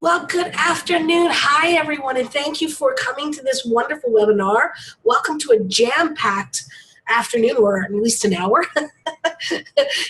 Well, good afternoon. Hi, everyone, and thank you for coming to this wonderful webinar. Welcome to a jam-packed afternoon, or at least an hour.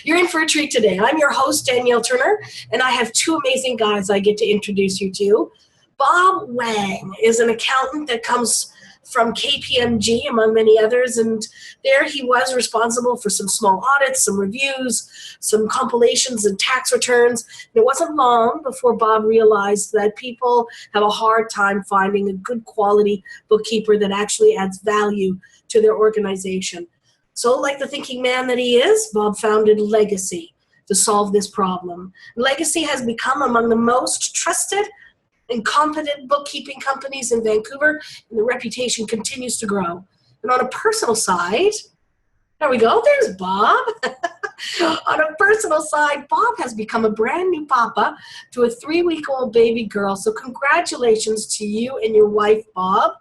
You're in for a treat today. I'm your host, Danielle Turner, and I have two amazing guys I get to introduce you to. Bob Wang is an accountant that comes from KPMG, among many others, and there he was responsible for some small audits, some reviews, some compilations and tax returns. And it wasn't long before Bob realized that people have a hard time finding a good quality bookkeeper that actually adds value to their organization. So, like the thinking man that he is, Bob founded Legacy to solve this problem. Legacy has become among the most trusted and competent bookkeeping companies in Vancouver, and the reputation continues to grow. And on a personal side, there we go, there's Bob. On a personal side, Bob has become a brand new papa to a 3-week-old baby girl. So congratulations to you and your wife, Bob.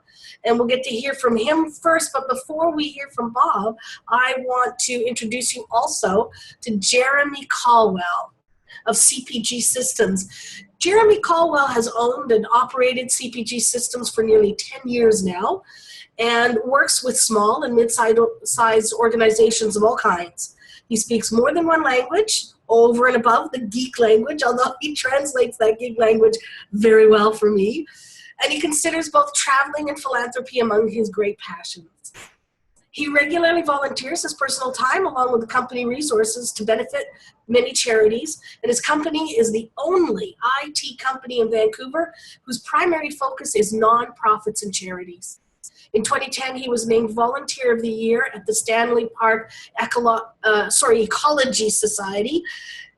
And we'll get to hear from him first. But before we hear from Bob, I want to introduce you also to Jeremy Caldwell of CPG Systems. Jeremy Caldwell has owned and operated CPG Systems for nearly 10 years now and works with small and mid-sized organizations of all kinds. He speaks more than one language, over and above the geek language, although he translates that geek language very well for me. And he considers both traveling and philanthropy among his great passions. He regularly volunteers his personal time along with the company resources to benefit many charities, and his company is the only IT company in Vancouver whose primary focus is nonprofits and charities. In 2010, he was named Volunteer of the Year at the Stanley Park Ecology Society,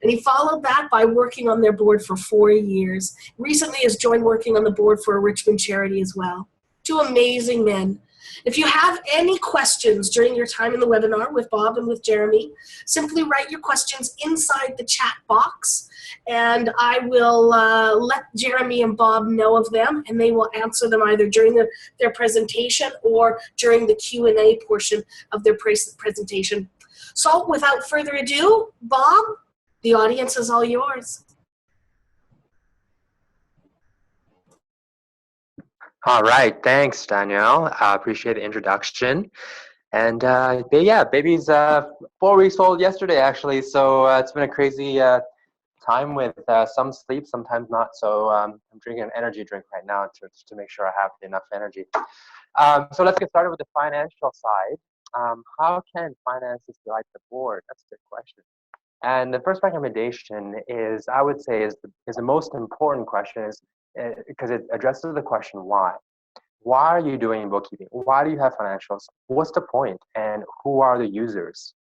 and he followed that by working on their board for 4 years. Recently has joined working on the board for a Richmond charity as well. Two amazing men. If you have any questions during your time in the webinar with Bob and with Jeremy, simply write your questions inside the chat box, and I will let Jeremy and Bob know of them, and they will answer them either during their presentation or during the Q&A portion of their presentation. So without further ado, Bob, the audience is all yours. All right, thanks, Danielle. I appreciate the introduction. And yeah, baby's 4 weeks old yesterday, actually. So it's been a crazy time with some sleep, sometimes not. So I'm drinking an energy drink right now to make sure I have enough energy. So let's get started with the financial side. How can finances be like the board? That's a good question. And the first recommendation is, I would say, is the most important question, is because it addresses the question why. Why are you doing bookkeeping? Why do you have financials? What's the point? And who are the users?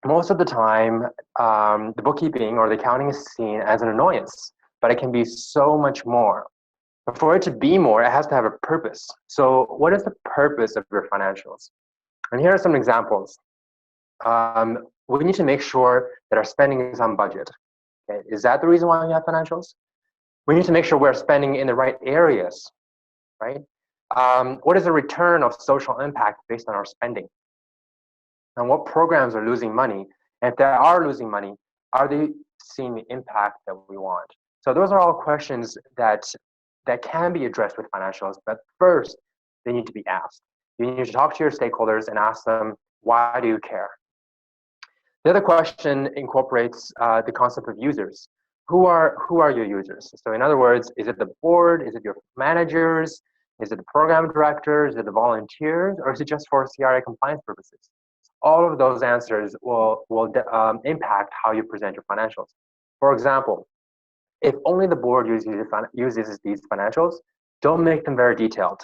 Most of the time, the bookkeeping or the accounting is seen as an annoyance, but it can be so much more. But for it to be more, it has to have a purpose. So what is the purpose of your financials? And here are some examples. We need to make sure that our spending is on budget. Okay? Is that the reason why we have financials? We need to make sure we're spending in the right areas, right? What is the return of social impact based on our spending? And what programs are losing money? And if they are losing money, are they seeing the impact that we want? So those are all questions that can be addressed with financials, but first, they need to be asked. You need to talk to your stakeholders and ask them, why do you care? The other question incorporates the concept of users. Who are your users? So in other words, is it the board? Is it your managers? Is it the program directors? Is it the volunteers? Or is it just for CRA compliance purposes? All of those answers will impact how you present your financials. For example, if only the board uses these financials, don't make them very detailed.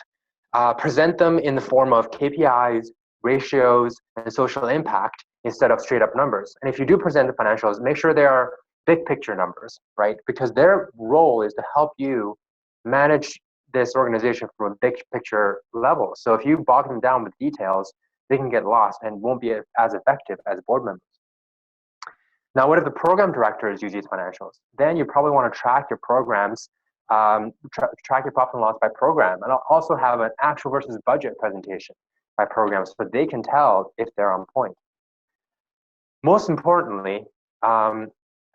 Present them in the form of KPIs, ratios, and social impact instead of straight up numbers. And if you do present the financials, make sure they are big picture numbers, right? Because their role is to help you manage this organization from a big picture level. So if you bog them down with details, they can get lost and won't be as effective as board members. Now, what if the program directors use these financials? Then you probably want to track your programs, track your profit and loss by program, and I'll also have an actual versus budget presentation by program so they can tell if they're on point. Most importantly,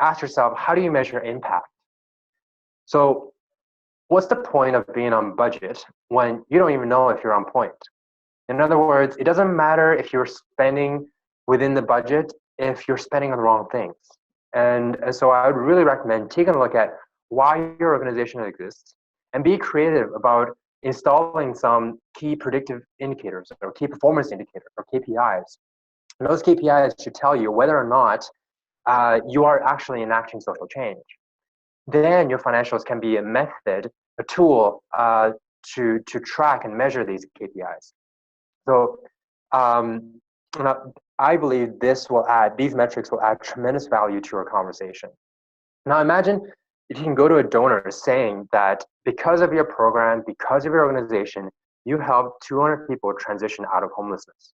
ask yourself, how do you measure impact? So what's the point of being on budget when you don't even know if you're on point? In other words, it doesn't matter if you're spending within the budget if you're spending on the wrong things. And so I would really recommend taking a look at why your organization exists and be creative about installing some key predictive indicators or key performance indicators or KPIs. And those KPIs should tell you whether or not you are actually enacting social change. Then your financials can be a method, a tool to track and measure these KPIs. So I believe these metrics will add tremendous value to your conversation. Now imagine if you can go to a donor saying that because of your program, because of your organization, you helped 200 people transition out of homelessness,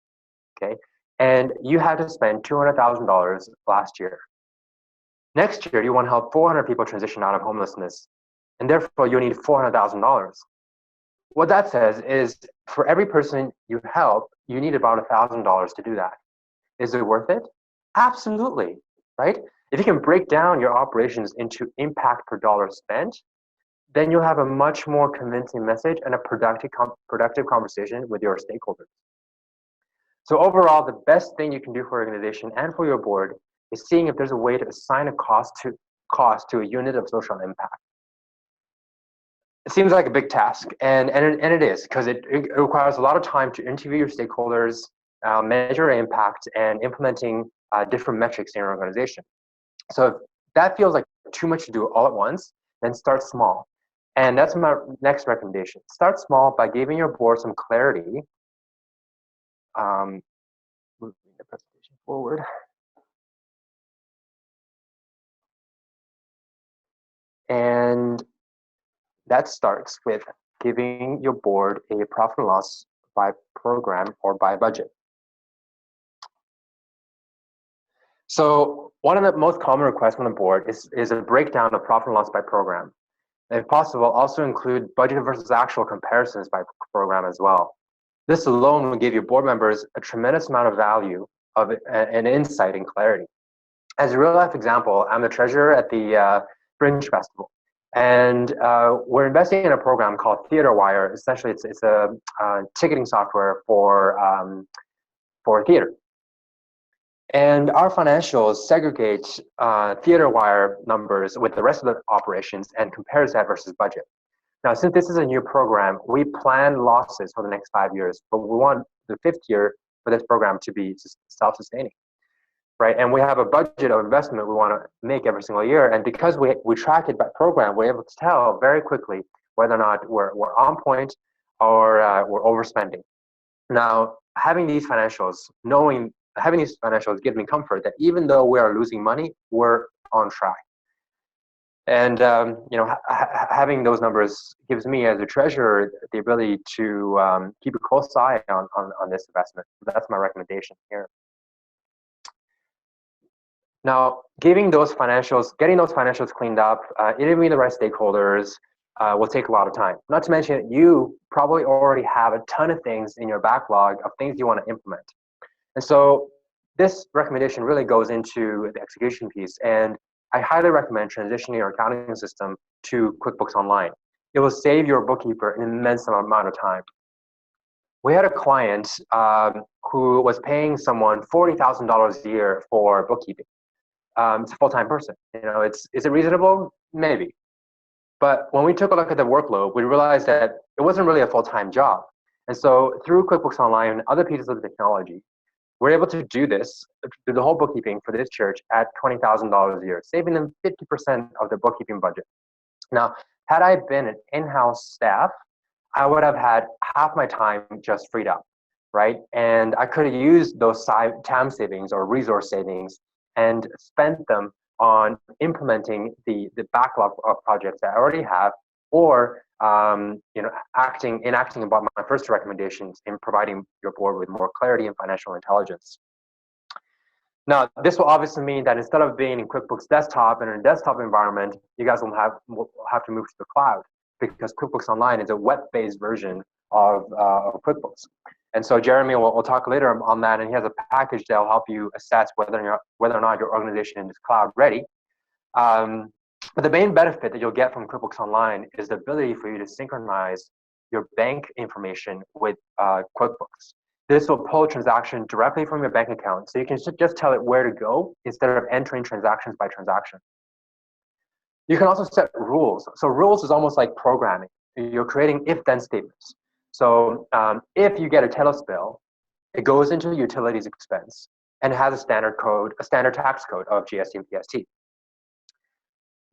okay? And you had to spend $200,000 last year. Next year, you want to help 400 people transition out of homelessness, and therefore you need $400,000. What that says is for every person you help, you need about $1,000 to do that. Is it worth it? Absolutely, right? If you can break down your operations into impact per dollar spent, then you'll have a much more convincing message and a productive conversation with your stakeholders. So overall, the best thing you can do for your organization and for your board is seeing if there's a way to assign a cost to a unit of social impact. It seems like a big task, and it is, because it requires a lot of time to interview your stakeholders, measure impact, and implementing different metrics in your organization. So if that feels like too much to do all at once, then start small. And that's my next recommendation. Start small by giving your board some clarity. Moving the presentation forward. And that starts with giving your board a profit and loss by program or by budget. So one of the most common requests from the board is a breakdown of profit and loss by program. And if possible, also include budget versus actual comparisons by program as well. This alone will give your board members a tremendous amount of value and insight and clarity. As a real life example, I'm the treasurer at the Fringe Festival. And we're investing in a program called TheaterWire. Essentially, it's a ticketing software for theater. And our financials segregate TheaterWire numbers with the rest of the operations and compares that versus budget. Now, since this is a new program, we plan losses for the next 5 years, but we want the 5th year for this program to be self-sustaining, right? And we have a budget of investment we want to make every single year. And because we track it by program, we're able to tell very quickly whether or not we're on point or we're overspending. Now, having these financials gives me comfort that even though we are losing money, we're on track. And having those numbers gives me, as a treasurer, the ability to keep a close eye on this investment. That's my recommendation here. Now, getting those financials cleaned up, interviewing the right stakeholders will take a lot of time. Not to mention that you probably already have a ton of things in your backlog of things you want to implement. And so this recommendation really goes into the execution piece. And I highly recommend transitioning your accounting system to QuickBooks Online. It will save your bookkeeper an immense amount of time. We had a client who was paying someone $40,000 a year for bookkeeping. It's a full-time person. Is it reasonable? Maybe. But when we took a look at the workload, we realized that it wasn't really a full-time job. And so through QuickBooks Online and other pieces of the technology, we're able to do the whole bookkeeping for this church at $20,000 a year, saving them 50% of their bookkeeping budget. Now, had I been an in-house staff, I would have had half my time just freed up, right? And I could have used those time savings or resource savings and spent them on implementing the backlog of projects that I already have, or enacting about my first recommendations in providing your board with more clarity and financial intelligence. Now, this will obviously mean that instead of being in QuickBooks Desktop and in a desktop environment, you guys will have to move to the cloud, because QuickBooks Online is a web-based version of QuickBooks. And so Jeremy will talk later on that, and he has a package that will help you assess whether or not your organization is cloud ready. But the main benefit that you'll get from QuickBooks Online is the ability for you to synchronize your bank information with QuickBooks. This will pull a transaction directly from your bank account, so you can just tell it where to go instead of entering transactions by transaction. You can also set rules. So rules is almost like programming. You're creating if-then statements. So if you get a TELUS bill, it goes into the utilities expense and it has a standard tax code of GST and PST.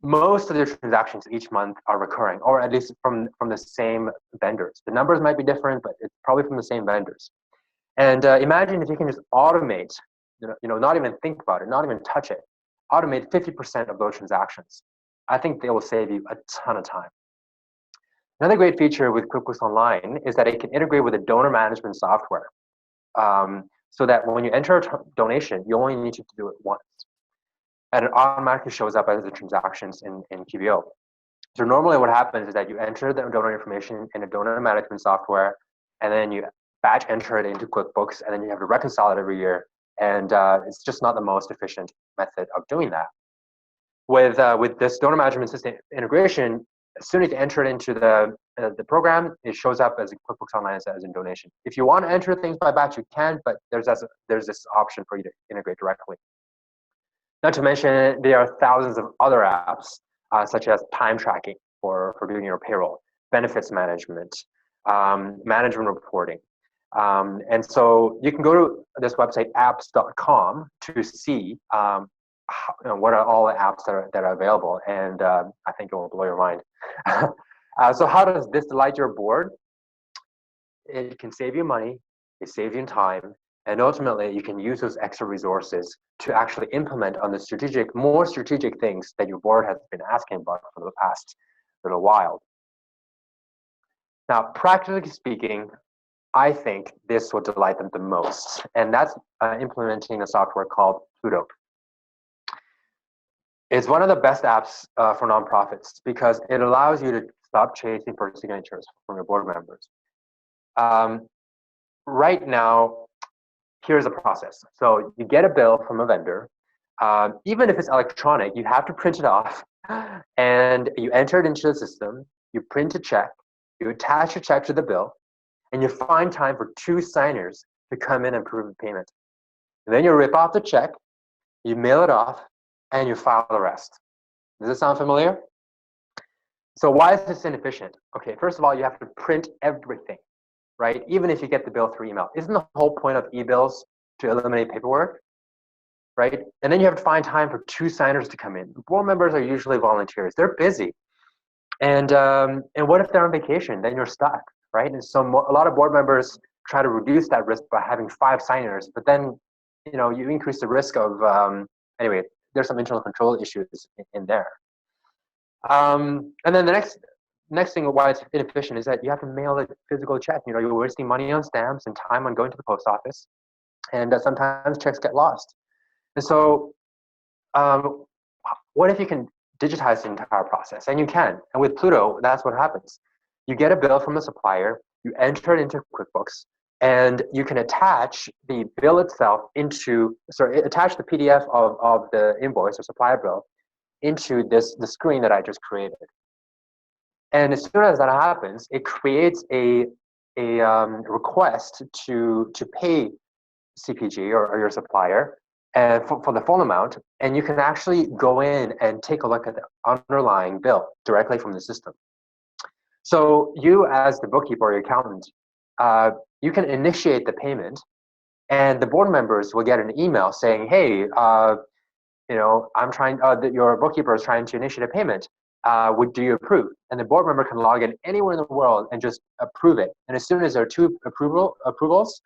Most of the transactions each month are recurring, or at least from the same vendors. The numbers might be different, but it's probably from the same vendors. And imagine if you can just automate, not even think about it, not even touch it, automate 50% of those transactions. I think they will save you a ton of time. Another great feature with QuickBooks Online is that it can integrate with a donor management software, so that when you enter a donation, you only need to do it once. And it automatically shows up as the transactions in QBO. So normally what happens is that you enter the donor information in a donor management software, and then you batch enter it into QuickBooks, and then you have to reconcile it every year. And it's just not the most efficient method of doing that. With this donor management system integration, as soon as you enter it into the program, it shows up as a QuickBooks Online as a donation. If you want to enter things by batch, you can, but there's this option for you to integrate directly. Not to mention, there are thousands of other apps, such as time tracking for doing your payroll, benefits management, management reporting. And so you can go to this website, apps.com, to see what are all the apps that are available, and I think it will blow your mind. So how does this delight your board? It can save you money, it saves you time, and ultimately you can use those extra resources to actually implement on the more strategic things that your board has been asking about for the past little while. Now, practically speaking, I think this will delight them the most, and that's implementing a software called Pluto. It's one of the best apps for nonprofits because it allows you to stop chasing for signatures from your board members. Right now, here's the process. So you get a bill from a vendor. Even if it's electronic, you have to print it off, and you enter it into the system. You print a check, you attach your check to the bill, and you find time for 2 signers to come in and approve the payment. And then you rip off the check, you mail it off, and you file the rest. Does this sound familiar? So why is this inefficient? Okay, first of all, you have to print everything, right? Even if you get the bill through email. Isn't the whole point of e-bills to eliminate paperwork, right? And then you have to find time for 2 signers to come in. Board members are usually volunteers. They're busy. And what if they're on vacation? Then you're stuck, right? And so a lot of board members try to reduce that risk by having 5 signers, but then you increase the risk of anyway. There's some internal control issues in there. And then the next thing why it's inefficient is that you have to mail a physical check. You're wasting money on stamps and time on going to the post office, and sometimes checks get lost. And so what if you can digitize the entire process? And you can. And with Pluto, that's what happens. You get a bill from the supplier, you enter it into QuickBooks, and you can attach the bill itself attach the PDF of the invoice or supplier bill into the screen that I just created. And as soon as that happens, it creates a request to pay CPG or your supplier and for the full amount, and you can actually go in and take a look at the underlying bill directly from the system. So you, as the bookkeeper or your accountant, you can initiate the payment, and the board members will get an email saying, "Hey, I'm trying. Your bookkeeper is trying to initiate a payment. Do you approve?" And the board member can log in anywhere in the world and just approve it. And as soon as there are 2 approvals,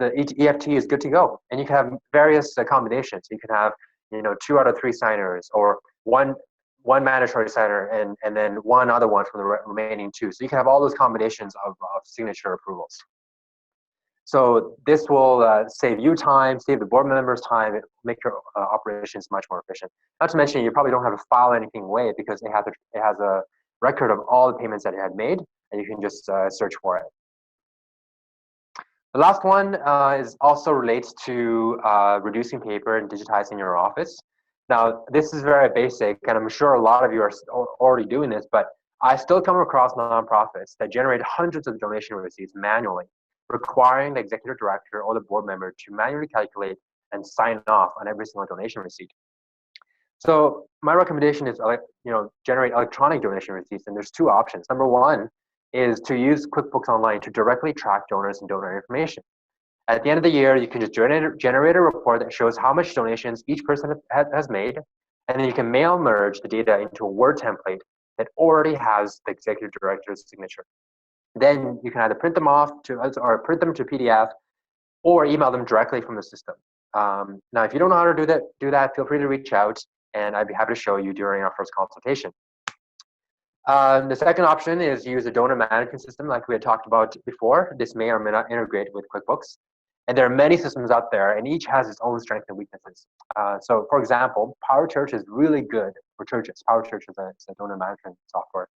the EFT is good to go. And you can have various combinations. You can have 2 out of 3 signers, or one mandatory signer and then 1 other one from the remaining 2. So you can have all those combinations of signature approvals. So this will save you time, save the board members time, make your operations much more efficient. Not to mention, you probably don't have to file anything away because it has a record of all the payments that it had made, and you can just search for it. The last one is also relates to reducing paper and digitizing your office. Now, this is very basic, and I'm sure a lot of you are already doing this, but I still come across nonprofits that generate hundreds of donation receipts manually, requiring the executive director or the board member to manually calculate and sign off on every single donation receipt. So my recommendation is, generate electronic donation receipts, and there's two options. Number one is to use QuickBooks Online to directly track donors and donor information. At the end of the year, you can just generate a report that shows how much donations each person has made, and then you can mail merge the data into a Word template that already has the executive director's signature. Then you can either print them off or print them to PDF, or email them directly from the system. Now, if you don't know how to do that, feel free to reach out, and I'd be happy to show you during our first consultation. The second option is use a donor management system like we had talked about before. This may or may not integrate with QuickBooks. And there are many systems out there, and each has its own strengths and weaknesses. So, for example, PowerChurch is really good for churches. PowerChurch is a donor management software.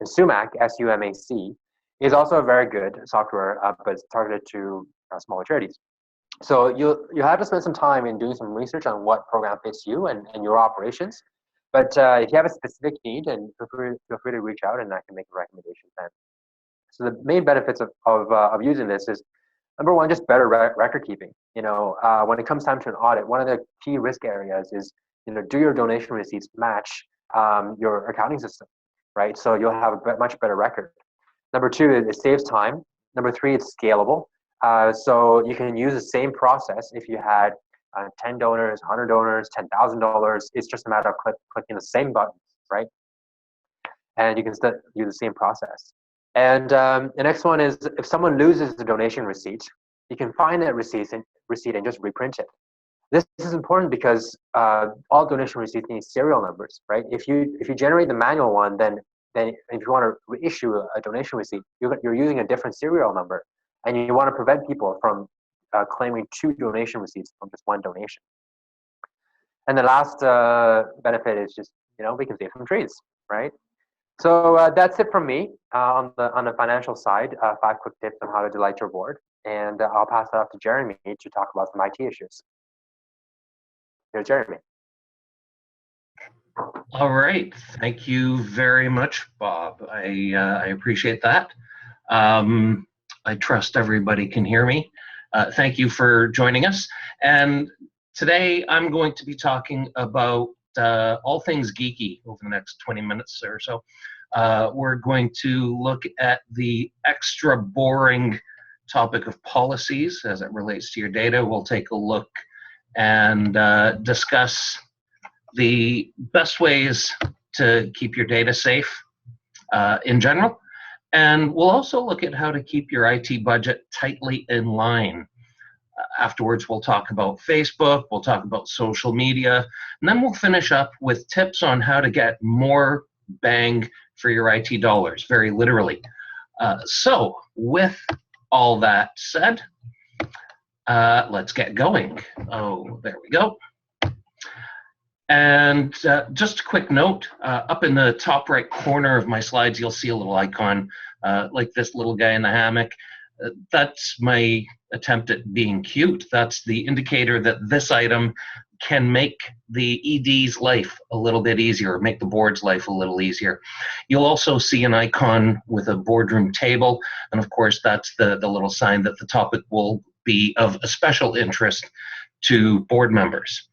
And Sumac, S-U-M-A-C, is also a very good software, but it's targeted to smaller charities. So you have to spend some time in doing some research on what program fits you and your operations. But if you have a specific need, then feel free to reach out, and I can make a recommendation then. So the main benefits of using this is, number one, just better record keeping. When it comes time to an audit, one of the key risk areas is, do your donation receipts match your accounting system, right? So you'll have a much better record. Number two, it saves time. Number three, it's scalable. So you can use the same process if you had 10 donors, 100 donors, $10,000. It's just a matter of clicking the same button, right? And you can still use the same process. And the next one is, if someone loses the donation receipt, you can find that receipt and just reprint it. This is important because all donation receipts need serial numbers, right? If you generate the manual one, then if you want to reissue a donation receipt, you're using a different serial number, and you want to prevent people from claiming two donation receipts from just one donation. And the last benefit is just, we can save some trees, right? So that's it from me on the financial side. 5 quick tips on how to delight your board, and I'll pass it off to Jeremy to talk about some IT issues. Here's Jeremy. All right, thank you very much, Bob. I appreciate that. I trust everybody can hear me. Thank you for joining us. And today I'm going to be talking about all things geeky over the next 20 minutes or so. We're going to look at the extra boring topic of policies as it relates to your data. We'll take a look and discuss the best ways to keep your data safe in general. And we'll also look at how to keep your IT budget tightly in line. Afterwards, we'll talk about Facebook, we'll talk about social media, and then we'll finish up with tips on how to get more bang for your IT dollars, very literally. So with all that said, let's get going. Oh, there we go. And just a quick note, up in the top right corner of my slides, you'll see a little icon like this little guy in the hammock. That's my attempt at being cute. That's the indicator that this item can make the ED's life a little bit easier, make the board's life a little easier. You'll also see an icon with a boardroom table, and of course that's the little sign that the topic will be of a special interest to board members.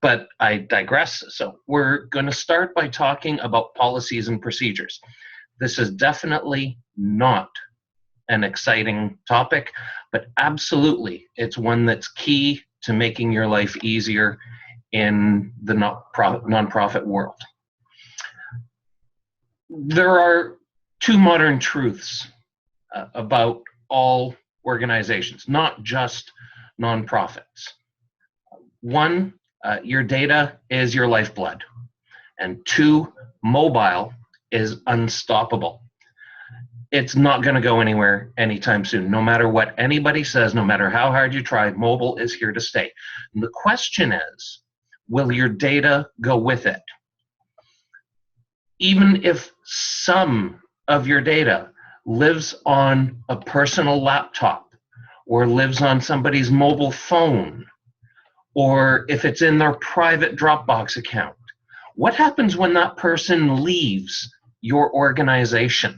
But I digress. So we're going to start by talking about policies and procedures. This is definitely not an exciting topic, but absolutely it's one that's key to making your life easier in the nonprofit world. There are two modern truths about all organizations, not just nonprofits. One, your data is your lifeblood. And two, mobile is unstoppable. It's not going to go anywhere anytime soon. No matter what anybody says, no matter how hard you try, mobile is here to stay. And the question is, will your data go with it? Even if some of your data lives on a personal laptop or lives on somebody's mobile phone, or if it's in their private Dropbox account. What happens when that person leaves your organization?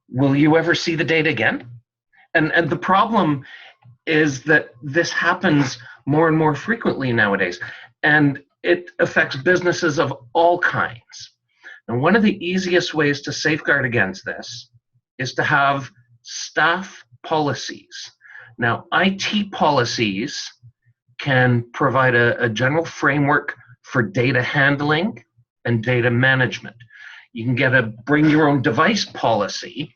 Will you ever see the data again? And the problem is that this happens more and more frequently nowadays, and it affects businesses of all kinds. And one of the easiest ways to safeguard against this is to have staff policies. Now, IT policies can provide a general framework for data handling and data management. You can get a bring your own device policy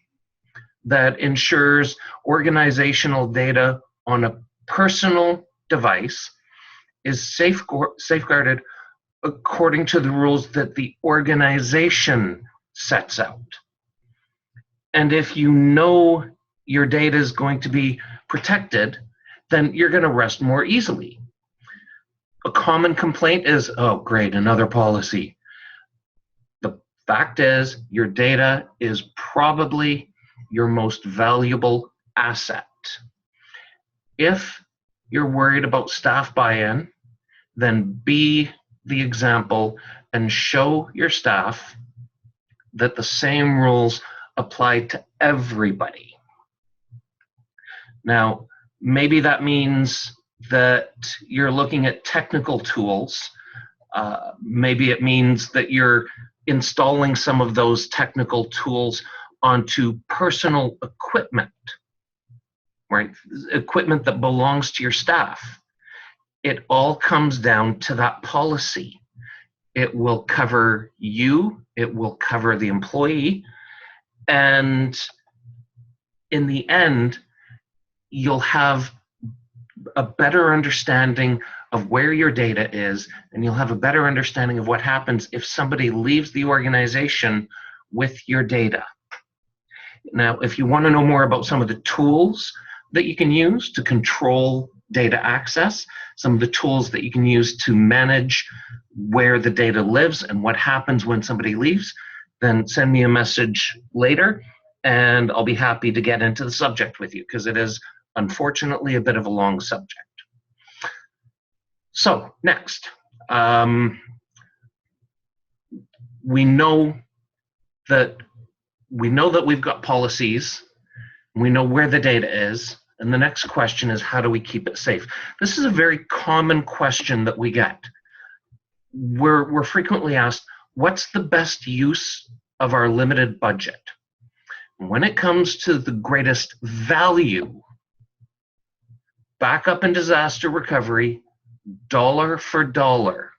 that ensures organizational data on a personal device is safeguarded according to the rules that the organization sets out. And if you know your data is going to be protected, then you're going to rest more easily. A common complaint is, oh, great, another policy. The fact is, your data is probably your most valuable asset. If you're worried about staff buy-in, then be the example and show your staff that the same rules apply to everybody. Now, maybe that means that you're looking at technical tools. Maybe it means that you're installing some of those technical tools onto personal equipment, right? Equipment that belongs to your staff. It all comes down to that policy. It will cover you, it will cover the employee, and in the end, you'll have a better understanding of where your data is, and you'll have a better understanding of what happens if somebody leaves the organization with your data. Now, if you want to know more about some of the tools that you can use to control data access, some of the tools that you can use to manage where the data lives and what happens when somebody leaves, then send me a message later and I'll be happy to get into the subject with you, because it is unfortunately a bit of a long subject. So next, we know that we've got policies, we know where the data is, and the next question is, how do we keep it safe? This is a very common question that we get. We're frequently asked, what's the best use of our limited budget? When it comes to the greatest value, backup and disaster recovery, dollar for dollar,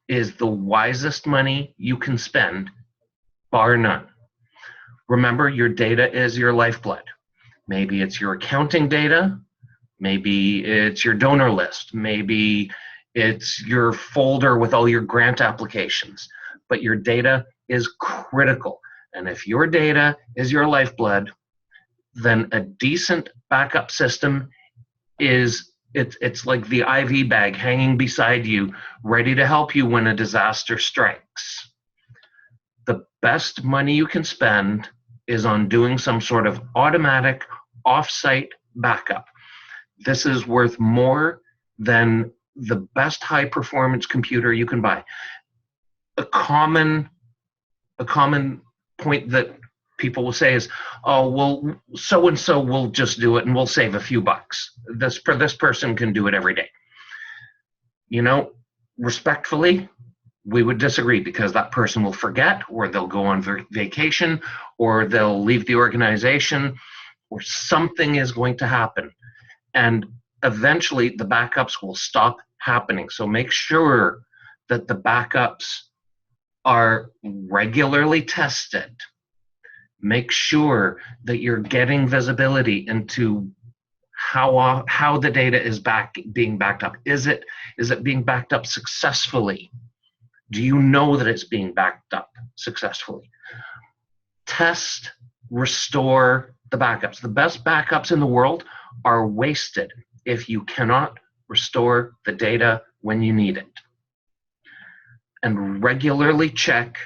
is the wisest money you can spend, bar none. Remember, your data is your lifeblood. Maybe it's your accounting data, maybe it's your donor list, maybe it's your folder with all your grant applications, but your data is critical. And if your data is your lifeblood, then a decent backup system is, it's like the IV bag hanging beside you, ready to help you when a disaster strikes. The best money you can spend is on doing some sort of automatic off-site backup. This is worth more than the best high-performance computer you can buy. A common point that people will say is, oh, well, so-and-so will just do it and we'll save a few bucks. This person can do it every day. You know, respectfully, we would disagree, because that person will forget, or they'll go on vacation, or they'll leave the organization, or something is going to happen. And eventually the backups will stop happening. So make sure that the backups are regularly tested. Make sure that you're getting visibility into how the data is being backed up. Is it being backed up successfully? Do you know that it's being backed up successfully? Test, restore the backups. The best backups in the world are wasted if you cannot restore the data when you need it. And regularly check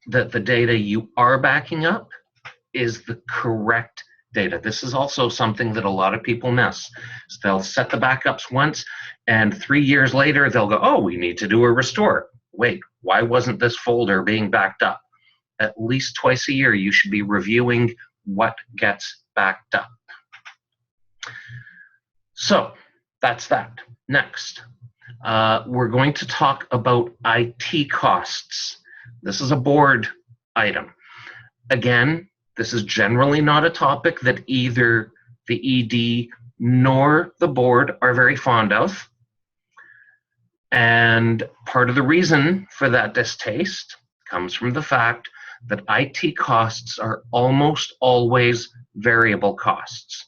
that the data you are backing up is the correct data. This is also something that a lot of people miss. So they'll set the backups once, and 3 years later, they'll go, oh, we need to do a restore. Wait, why wasn't this folder being backed up? At least twice a year, you should be reviewing what gets backed up. So that's that. Next, we're going to talk about IT costs. This is a board item. Again, this is generally not a topic that either the ED nor the board are very fond of. And part of the reason for that distaste comes from the fact that IT costs are almost always variable costs.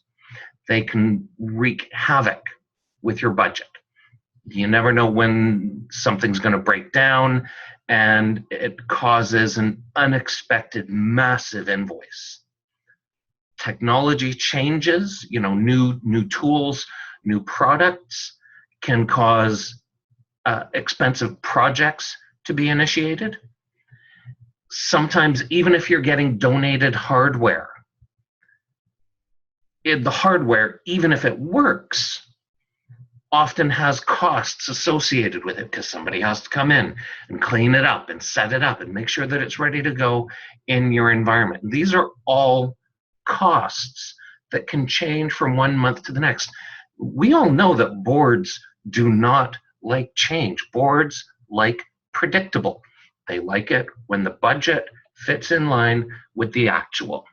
They can wreak havoc with your budget. You never know when something's going to break down, and it causes an unexpected massive invoice. Technology changes, new tools, new products can cause expensive projects to be initiated. Sometimes, even if you're getting donated hardware, the hardware, even if it works, often has costs associated with it because somebody has to come in and clean it up and set it up and make sure that it's ready to go in your environment. These are all costs that can change from one month to the next. We all know that boards do not like change. Boards like predictable. They like it when the budget fits in line with the actual.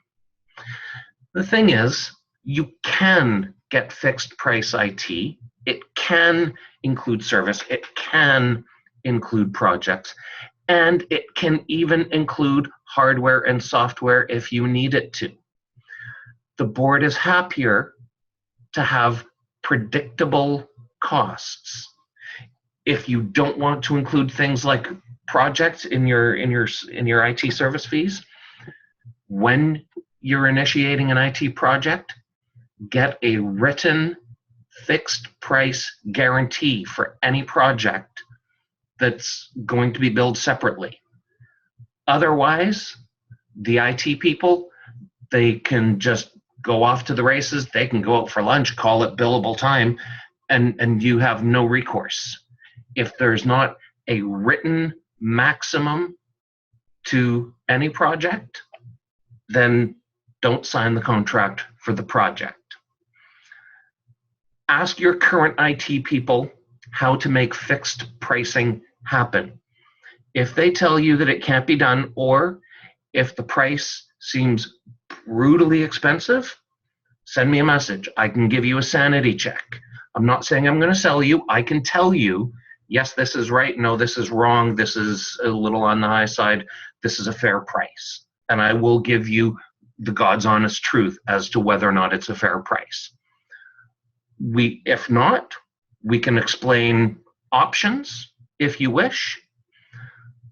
The thing is, you can get fixed price IT. It can include service. It can include projects. And it can even include hardware and software if you need it to. The board is happier to have predictable costs. If you don't want to include things like projects in your IT service fees, when you're initiating an IT project, get a written fixed price guarantee for any project that's going to be billed separately. Otherwise, the IT people, they can just go off to the races. They can go out for lunch, call it billable time, and you have no recourse. If there's not a written maximum to any project, then don't sign the contract for the project. Ask your current IT people how to make fixed pricing happen. If they tell you that it can't be done, or if the price seems brutally expensive, send me a message. I can give you a sanity check. I'm not saying I'm going to sell you. I can tell you, yes, this is right. No, this is wrong. This is a little on the high side. This is a fair price. And I will give you the God's honest truth as to whether or not it's a fair price. If not, we can explain options if you wish.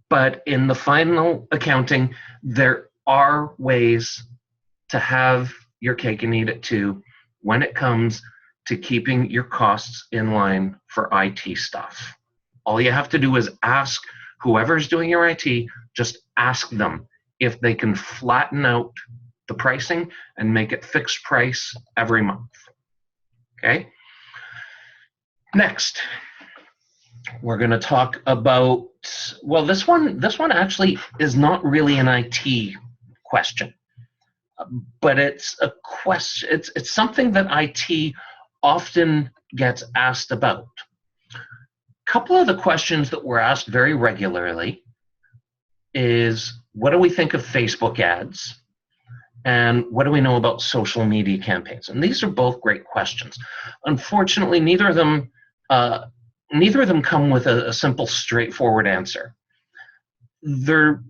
But in the final accounting, there are ways to have your cake and eat it too when it comes to keeping your costs in line for IT stuff. All you have to do is ask whoever's doing your IT, just ask them if they can flatten out the pricing and make it fixed price every month. Okay? Next, we're going to talk about, well, this one actually is not really an IT question, but it's a question. It's something that IT often gets asked about. A couple of the questions that we're asked very regularly is, what do we think of Facebook ads? And what do we know about social media campaigns? And these are both great questions. Unfortunately, neither of them come with a simple, straightforward answer. They're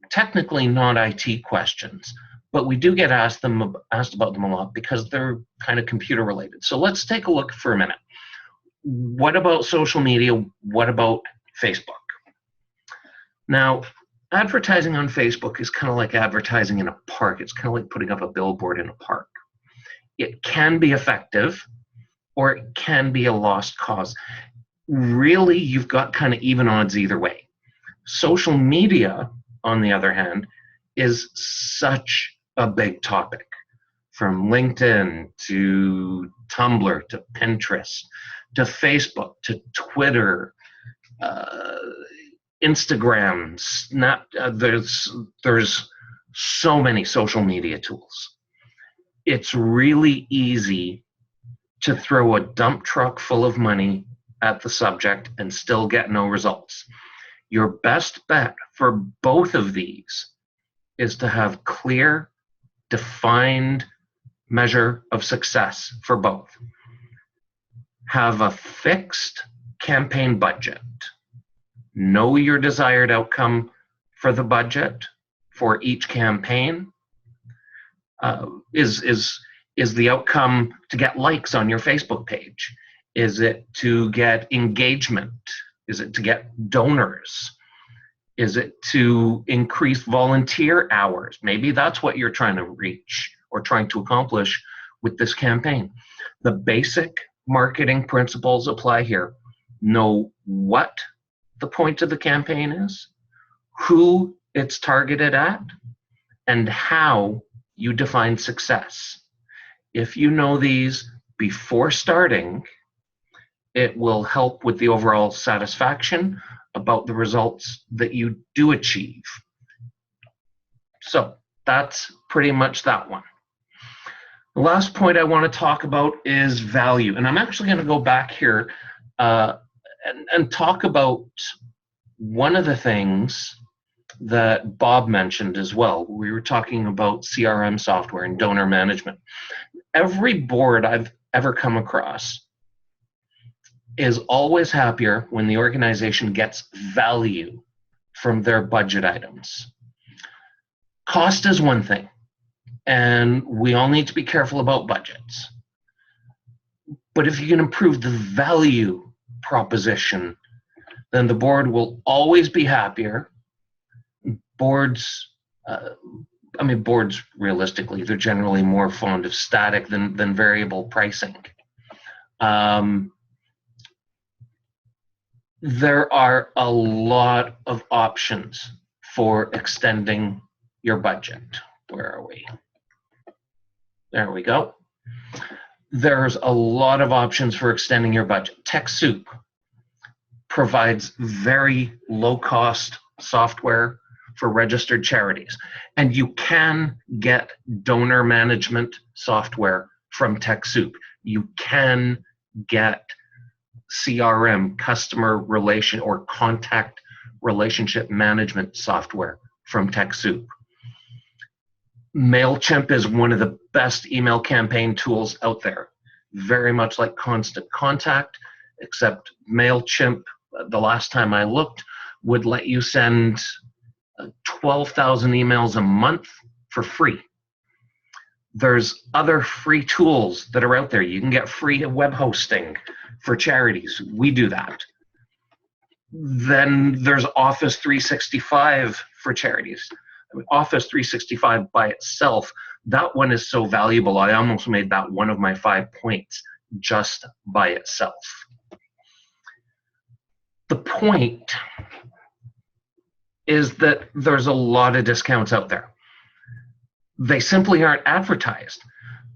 technically not IT questions, but we do get asked about them a lot because they're kind of computer related. So let's take a look for a minute. What about social media? What about Facebook? Now, advertising on Facebook is kind of like advertising in a park. It's kind of like putting up a billboard in a park. It can be effective, or it can be a lost cause. Really, you've got kind of even odds either way. Social media, on the other hand, is such a big topic. from LinkedIn to Tumblr to Pinterest to Facebook to Twitter, Instagram, Snap. There's so many social media tools. It's really easy to throw a dump truck full of money at the subject and still get no results. Your best bet for both of these is to have clear, defined measure of success for both. Have a fixed campaign budget. Know your desired outcome for the budget for each campaign. Is the outcome to get likes on your Facebook page? Is it to get engagement? Is it to get donors? Is it to increase volunteer hours? Maybe that's what you're trying to reach or trying to accomplish with this campaign. The basic marketing principles apply here. Know what the point of the campaign is, who it's targeted at, and how you define success. If you know these before starting, it will help with the overall satisfaction about the results that you do achieve. So that's pretty much that one. The last point I want to talk about is value. And I'm actually going to go back here and talk about one of the things that Bob mentioned as well. We were talking about CRM software and donor management. Every board I've ever come across is always happier when the organization gets value from their budget items. Cost is one thing, and we all need to be careful about budgets. But if you can improve the value proposition, then the board will always be happier. Boards realistically, they're generally more fond of static than variable pricing. There are a lot of options for extending your budget. Where are we? There we go. There's a lot of options for extending your budget. TechSoup provides very low-cost software for registered charities. And you can get donor management software from TechSoup. You can get CRM, customer relation or contact relationship management software from TechSoup. MailChimp is one of the best email campaign tools out there. Very much like Constant Contact, except MailChimp, the last time I looked, would let you send 12,000 emails a month for free. There's other free tools that are out there. You can get free web hosting for charities. We do that. Then there's Office 365 for charities. I mean, Office 365 by itself, that one is so valuable. I almost made that one of my 5 points just by itself. The point is that there's a lot of discounts out there. They simply aren't advertised.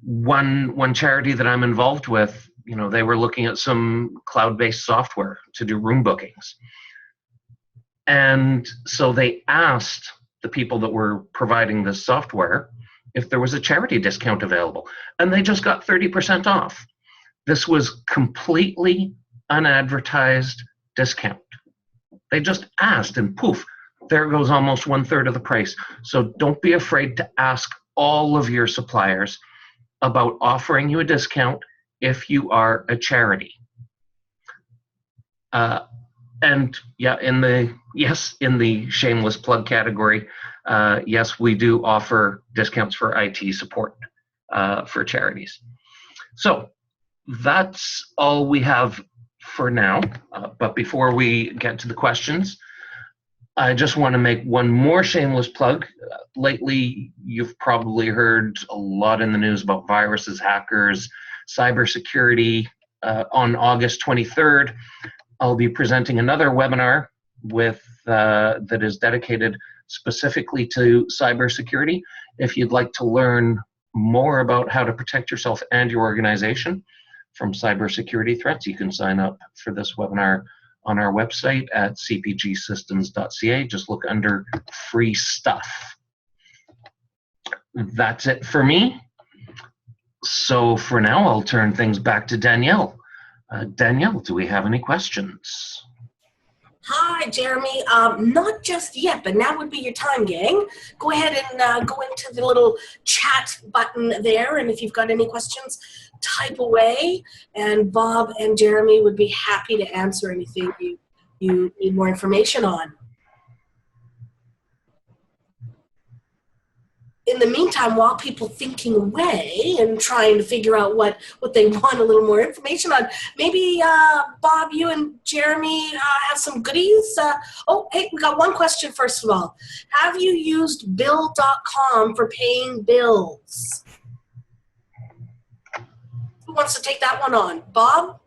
One charity that I'm involved with, they were looking at some cloud-based software to do room bookings. And so they asked the people that were providing this software if there was a charity discount available. And they just got 30% off. This was completely unadvertised discount. They just asked and poof, there goes almost 1/3 of the price. So don't be afraid to ask all of your suppliers about offering you a discount if you are a charity. And yeah, in the shameless plug category, yes, we do offer discounts for IT support for charities. So that's all we have for now. But before we get to the questions, I just want to make one more shameless plug. Lately, you've probably heard a lot in the news about viruses, hackers, cybersecurity. On August 23rd, I'll be presenting another webinar that is dedicated specifically to cybersecurity. If you'd like to learn more about how to protect yourself and your organization from cybersecurity threats, you can sign up for this webinar on our website at cpgsystems.ca. Just look under free stuff. That's it for me. So for now, I'll turn things back to Danielle. Danielle, do we have any questions? Hi, Jeremy. Not just yet, but now would be your time, gang. Go ahead and go into the little chat button there, and if you've got any questions, type away, and Bob and Jeremy would be happy to answer anything you need more information on. In the meantime, while people thinking away and trying to figure out what they want a little more information on, maybe Bob, you and Jeremy have some goodies. Oh, hey, we got one question first of all. Have you used bill.com for paying bills? Who wants to take that one on? Bob?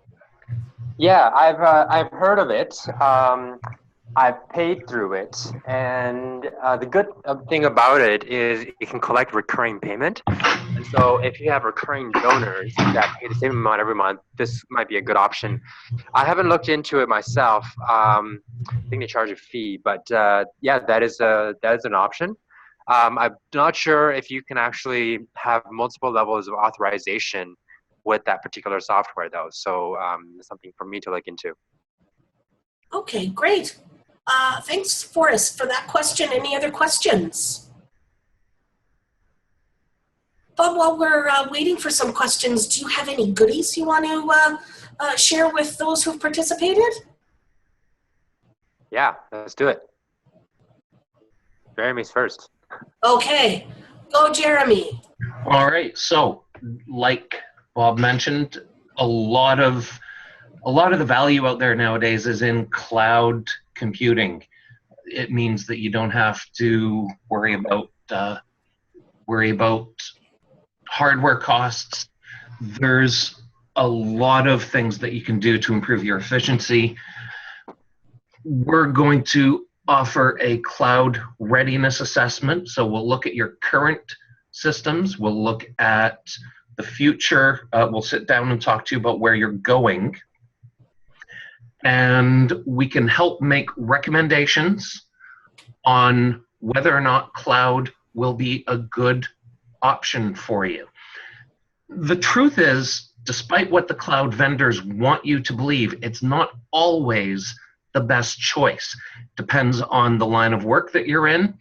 Yeah, I've heard of it. I've paid through it, and the good thing about it is it can collect recurring payment. And so if you have recurring donors that pay the same amount every month, this might be a good option. I haven't looked into it myself. I think they charge a fee, but yeah, that is an option. I'm not sure if you can actually have multiple levels of authorization with that particular software, though. So it's something for me to look into. Okay, great. Thanks, Forrest, for that question. Any other questions? Bob, while we're waiting for some questions, do you have any goodies you want to share with those who've participated? Yeah, let's do it. Jeremy's first. Okay, go Jeremy. All right, so like Bob mentioned, a lot of the value out there nowadays is in cloud computing. It means that you don't have to worry about hardware costs. There's a lot of things that you can do to improve your efficiency. We're going to offer a cloud readiness assessment. So we'll look at your current systems. We'll look at the future. We'll sit down and talk to you about where you're going. And we can help make recommendations on whether or not cloud will be a good option for you. The truth is, despite what the cloud vendors want you to believe, it's not always the best choice. Depends on the line of work that you're in,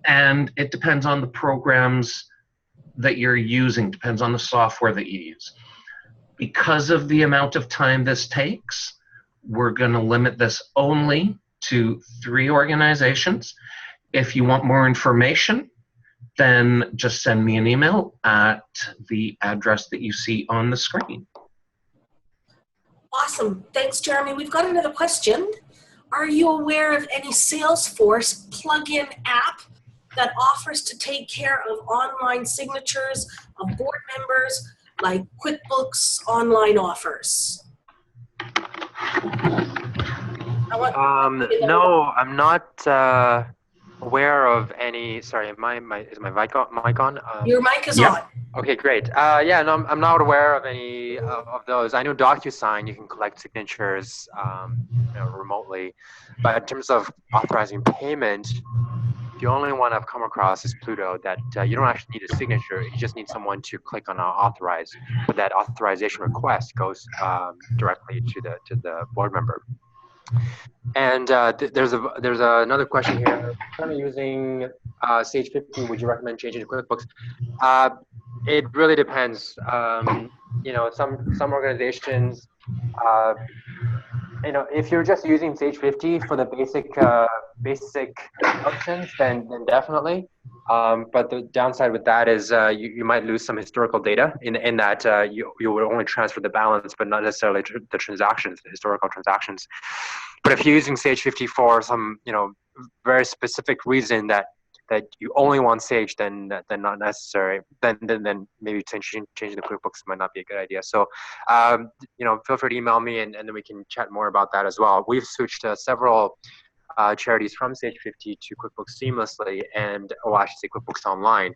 and it depends on the programs that you're using, depends on the software that you use. Because of the amount of time this takes, we're going to limit this only to 3 organizations. If you want more information, then just send me an email at the address that you see on the screen. Awesome. Thanks, Jeremy. We've got another question. Are you aware of any Salesforce plugin app that offers to take care of online signatures of board members like QuickBooks Online offers? No, I'm not aware of any. Sorry, is my mic on? Your mic is yeah. on. Okay, great. Yeah, no, I'm not aware of any of those. I know DocuSign, you can collect signatures remotely, but in terms of authorizing payment, the only one I've come across is Pluto, that you don't actually need a signature. You just need someone to click on authorize, but that authorization request goes directly to the board member. And there's another question here. Currently using Sage 50, would you recommend changing to QuickBooks? It really depends. Some organizations, if you're just using Sage 50 for the basic functions, then definitely. But the downside with that is you might lose some historical data in that you would only transfer the balance, but not necessarily the transactions, the historical transactions. But if you're using Sage 50 for some very specific reason that you only want Sage, then not necessary. Then maybe changing the QuickBooks might not be a good idea. So feel free to email me and then we can chat more about that as well. We've switched several charities from Sage 50 to QuickBooks seamlessly, and I should say QuickBooks Online,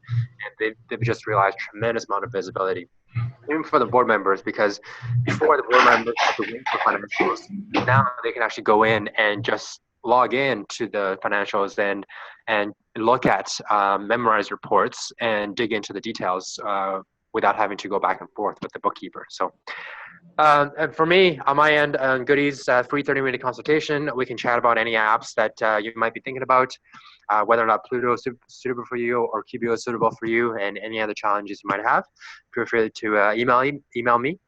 and they've just realized tremendous amount of visibility, even for the board members, because before the board members had to wait for financials, now they can actually go in and just log in to the financials and look at memorized reports and dig into the details without having to go back and forth with the bookkeeper. So and for me, on my end, goodies, free 30-minute consultation. We can chat about any apps that you might be thinking about, whether or not Pluto is suitable for you or QBO is suitable for you, and any other challenges you might have. Feel free to email me.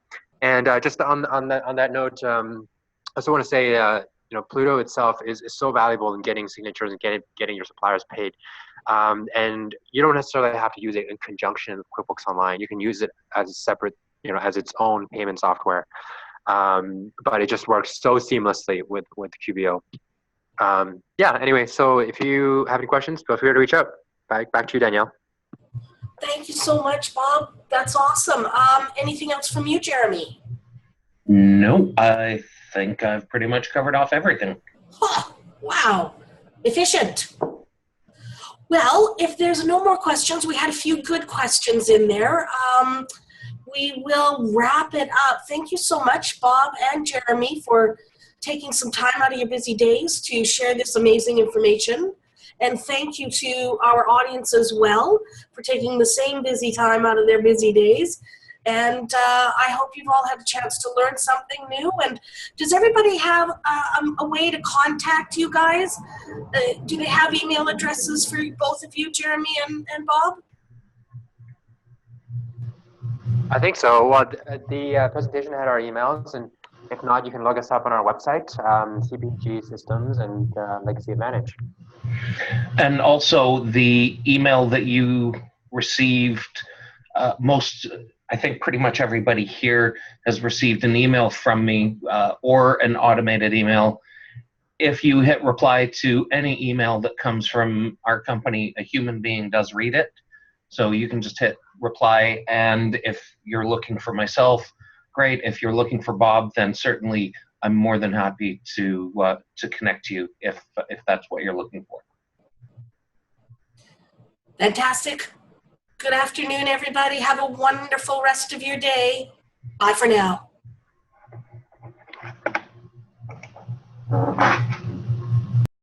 And just on that note, I also want to say, Pluto itself is so valuable in getting signatures and getting your suppliers paid. And you don't necessarily have to use it in conjunction with QuickBooks Online. You can use it as a separate, as its own payment software. But it just works so seamlessly with QBO. Anyway, so if you have any questions, feel free to reach out. Back to you, Danielle. Thank you so much, Bob. That's awesome. Anything else from you, Jeremy? No, I think I've pretty much covered off everything. Oh, wow. Efficient. Well, if there's no more questions, we had a few good questions in there. We will wrap it up. Thank you so much, Bob and Jeremy, for taking some time out of your busy days to share this amazing information. And thank you to our audience as well for taking the same busy time out of their busy days. And I hope you've all had a chance to learn something new. And does everybody have a way to contact you guys? Do they have email addresses for both of you, Jeremy and Bob? I think so. Well, the presentation had our emails, and if not, you can look us up on our website, CPG Systems and Legacy Advantage. And also the email that you received, I think pretty much everybody here has received an email from me or an automated email. If you hit reply to any email that comes from our company, a human being does read it. So you can just hit reply, and if you're looking for myself, great. If you're looking for Bob, then certainly I'm more than happy to connect you if that's what you're looking for. Fantastic. Good afternoon, everybody. Have a wonderful rest of your day. Bye for now.